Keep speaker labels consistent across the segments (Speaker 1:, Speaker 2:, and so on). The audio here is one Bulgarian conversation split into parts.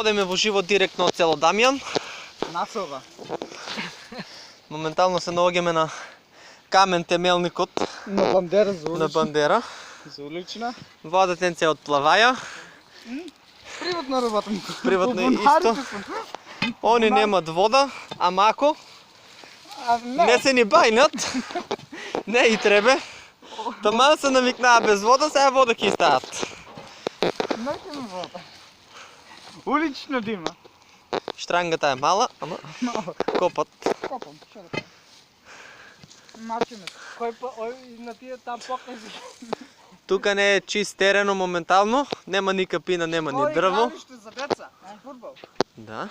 Speaker 1: Одеме во живот директно од село Дамјан.
Speaker 2: Насова.
Speaker 1: Моментално се наоѓаме на камен темелникот
Speaker 2: На бандера за улична.
Speaker 1: на бандера.
Speaker 2: За улична.
Speaker 1: Во детенце од плаваја.
Speaker 2: Приватна работа.
Speaker 1: Приватно исто. Они немат вода, ама ако не се ни бајнат, не и требе. Таман се навикнаа без вода, сега вода ќе стават.
Speaker 2: Не ќе ми вода. Улична дима.
Speaker 1: Штрангата е мала, ама копат.
Speaker 2: Копам, што да кажам. Мачиме. Кој па, на тие там покажи.
Speaker 1: Тука не е чист терено моментално, нема ни капина, нема ни дрво.
Speaker 2: Игралиште за деца, фудбал.
Speaker 1: Да.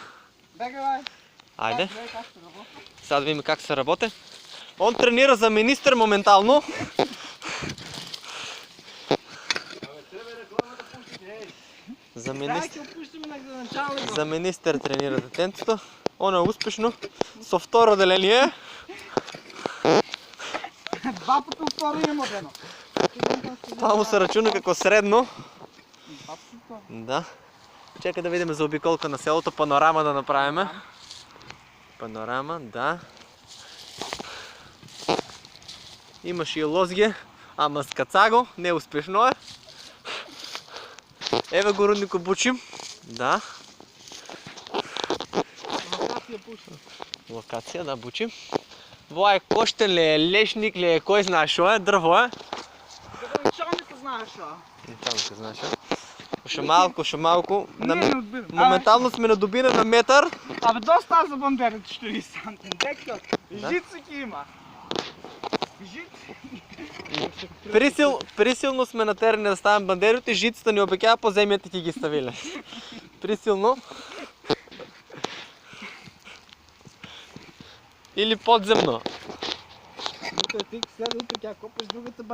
Speaker 2: Бегай, бай.
Speaker 1: Ајде.
Speaker 2: Как се работи?
Speaker 1: Сега да видим как се работи. Он тренира за министър моментално. За министър тренира детенцето. Он е успешно. Со второ деление.
Speaker 2: Два пъти второ има дено.
Speaker 1: Това му се рачуна како средно. Да. Чекай да видим за обиколка на селото. Панорама да направиме. Панорама, да. Имаше и лозге, ама скаца го, неуспешно е. Еве го руднико бучим. Да. Локација, да, бучим. Во е коштен ли е, лешник ли е, кој знае шо е, дрво е.
Speaker 2: Чалника знаеш шо?
Speaker 1: Чалника знаеш шо. Шо малку. Моментално сме на дубина на метар.
Speaker 2: Абе доста за бандерите 40 сантим. Дека, жици ки има.
Speaker 1: Присилно сме натерани да ставим бандерите, жицата ни обекява по земјата ќе ги ставиле. Присилно. Или подземно.
Speaker 2: Ти следвате, ќе копаш другата